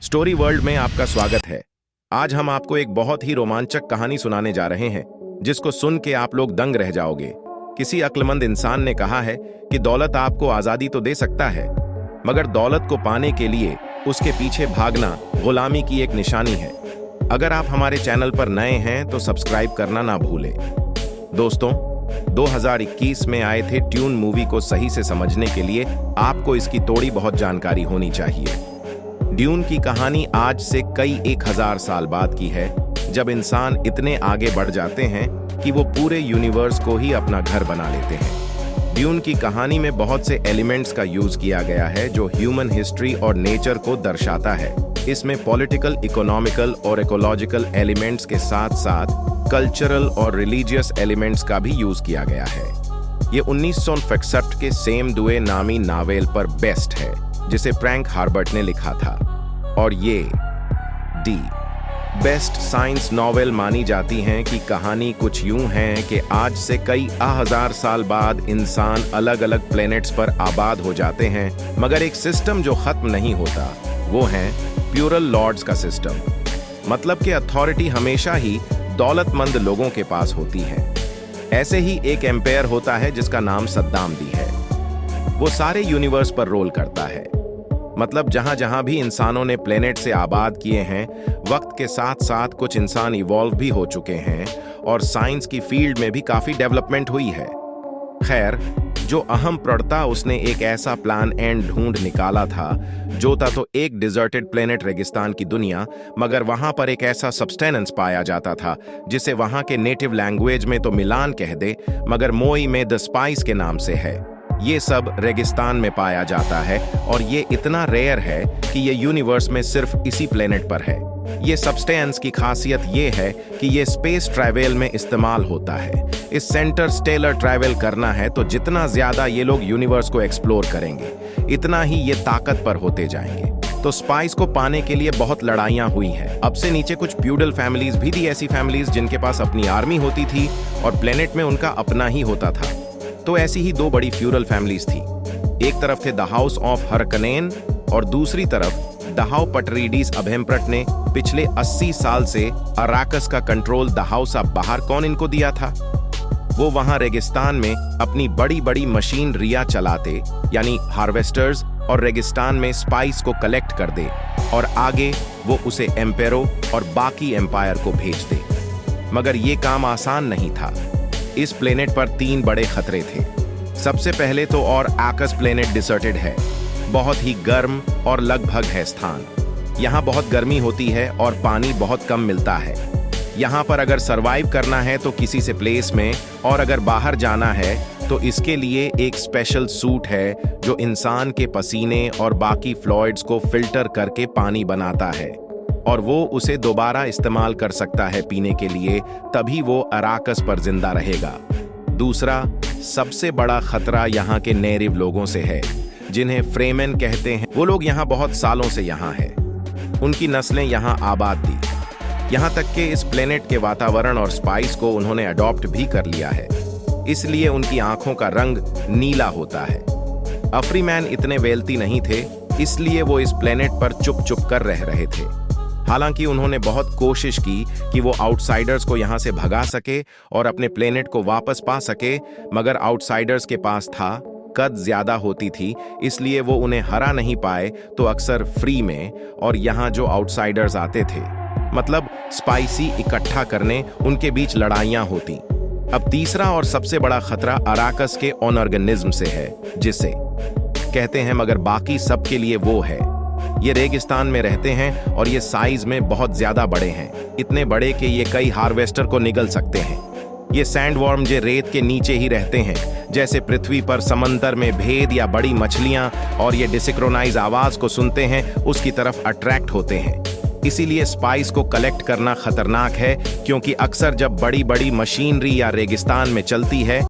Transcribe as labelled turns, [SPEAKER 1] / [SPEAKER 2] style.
[SPEAKER 1] Story world में आपका स्वागत है। आज हम आपको एक बहुत ही रोमांचक कहानी सुनाने जा रहे हैं जिसको सुन के आप लोग दंग रह जाओगे। किसी अक्लमंद इंसान ने कहा है कि दौलत आपको आजादी तो दे सकता है, मगर दौलत को पाने के लिए उसके पीछे भागना गुलामी की एक निशानी है। अगर आप हमारे चैनल पर नए हैं तो सब्सक्राइब करना ना भूलें। दोस्तों, 2021 में आए थे ट्यून मूवी को सही से समझने के लिए आपको इसकी थोड़ी बहुत जानकारी होनी चाहिए। ड्यून की कहानी आज से कई 1000 साल बाद की है, जब इंसान इतने आगे बढ़ जाते हैं कि वो पूरे यूनिवर्स को ही अपना घर बना लेते हैं। ड्यून की कहानी में बहुत से एलिमेंट्स का यूज किया गया है जो ह्यूमन हिस्ट्री और नेचर को दर्शाता है। इसमें पॉलिटिकल, इकोनॉमिकल और इकोलॉजिकल एलिमेंट्स के साथ साथ कल्चरल और रिलीजियस एलिमेंट्स का भी यूज किया गया है। ये 1961 के सेम दुए नामी नावेल पर बेस्ट है, जिसे फ्रैंक हार्बर्ट ने लिखा था, और ये डी बेस्ट साइंस नॉवेल मानी जाती हैं कि कहानी कुछ यूं है कि आज से कई 1000 साल बाद इंसान अलग अलग प्लैनेट्स पर आबाद हो जाते हैं, मगर एक सिस्टम जो खत्म नहीं होता वो है प्यूरल लॉर्ड्स का सिस्टम। मतलब कि अथॉरिटी हमेशा ही दौलतमंद लोगों के पास होती है। ऐसे ही एक एम्पायर होता है जिसका नाम सद्दाम दी है। वो सारे यूनिवर्स पर रोल करता है। मतलब जहां जहां भी इंसानों ने प्लेनेट से आबाद किए हैं, वक्त के साथ साथ कुछ इंसान इवॉल्व भी हो चुके हैं और साइंस की फील्ड में भी काफी डेवलपमेंट हुई है। खैर, जो अहम प्रड़ता उसने एक ऐसा प्लान एंड ढूंढ निकाला था जो था तो एक डिजर्टेड प्लेनेट रेगिस्तान की दुनिया, मगर वहां पर एक ऐसा सब्सटेंस पाया जाता था जिसे वहां के नेटिव लैंग्वेज में तो मिलान कह दे, मगर मोई में द स्पाइस के नाम से है। ये सब रेगिस्तान में पाया जाता है और ये इतना रेयर है कि ये यूनिवर्स में सिर्फ इसी प्लेनेट पर है। ये सब्सटेंस की खासियत ये है कि ये स्पेस ट्रैवल में इस्तेमाल होता है। इस सेंटर स्टेलर ट्रैवल करना है तो जितना ज्यादा ये लोग यूनिवर्स को एक्सप्लोर करेंगे, इतना ही ये ताकत पर होते जाएंगे। तो स्पाइस को पाने के लिए बहुत लड़ाइयां हुई हैं। अब से नीचे कुछ फ्यूडल फैमिलीज भी थी, ऐसी फैमिलीज जिनके पास अपनी आर्मी होती थी और प्लेनेट में उनका अपना ही होता था। तो ऐसी ही दो बड़ी फ्यूडल फैमिलीज थी। एक तरफ थे द हाउस ऑफ हरकनेन और दूसरी तरफ दहाउ पटरीडीज अभेम्प्रट ने पिछले 80 साल से अराकस का कंट्रोल द हाउस ऑफ बाहर कौन इनको दिया था। वो वहां रेगिस्तान में अपनी बड़ी बड़ी मशीनरियां चलाते, यानी हार्वेस्टर्स, और रेगिस्तान में स्पाइस को कलेक्ट कर दे और आगे वो उसे एम्पेरो और बाकी एम्पायर को भेज दे। मगर ये काम आसान नहीं था। इस प्लेनेट पर 3 बड़े खतरे थे। सबसे पहले तो और आकस प्लेनेट डिसर्टेड है, बहुत ही गर्म और लगभग है स्थान। यहाँ बहुत गर्मी होती है और पानी बहुत कम मिलता है। यहाँ पर अगर सरवाइव करना है तो किसी से प्लेस में, और अगर बाहर जाना है तो इसके लिए एक स्पेशल सूट है जो इंसान के पसीने और बाकी फ्लूइड्स को फिल्टर करके पानी बनाता है और वो उसे दोबारा इस्तेमाल कर सकता है पीने के लिए, तभी वो अराकस पर जिंदा रहेगा। दूसरा सबसे बड़ा खतरा यहाँ के नेटिव लोगों से है, जिन्हें फ्रेमेन कहते हैं। वो लोग यहाँ बहुत सालों से यहाँ हैं। उनकी नस्लें यहाँ आबाद थी। यहाँ तक कि इस प्लेनेट के वातावरण और स्पाइस को उन्होंने अडॉप्ट भी कर लिया है, इसलिए उनकी आंखों का रंग नीला होता है। अफ्रीमैन इतने वेल्थी नहीं थे, इसलिए वो इस प्लेनेट पर चुप चुप कर रह रहे थे। हालांकि उन्होंने बहुत कोशिश की कि वो आउटसाइडर्स को यहाँ से भगा सके और अपने प्लेनेट को वापस पा सके, मगर आउटसाइडर्स के पास था कद ज्यादा होती थी, इसलिए वो उन्हें हरा नहीं पाए। तो अक्सर फ्री में और यहाँ जो आउटसाइडर्स आते थे, मतलब स्पाइसी इकट्ठा करने, उनके बीच लड़ाइयां होती। अब तीसरा और सबसे बड़ा खतरा अराकस के ऑर्गेनिज्म से है, जिसे कहते हैं, मगर बाकी सबके लिए वो है। ये रेगिस्तान में रहते हैं और ये साइज में बहुत ज्यादा बड़े हैं, इतने बड़े कि ये कई हार्वेस्टर को निगल सकते हैं। ये सैंडवर्म जो रेत के नीचे ही रहते हैं, जैसे पृथ्वी पर समंदर में भेद या बड़ी मछलियां, और ये डिसिक्रोनाइज आवाज को सुनते हैं उसकी तरफ अट्रैक्ट होते हैं। इसीलिए स्पाइस को कलेक्ट करना खतरनाक है, क्योंकि अक्सर जब बड़ी बड़ी मशीनरी या रेगिस्तान में चलती है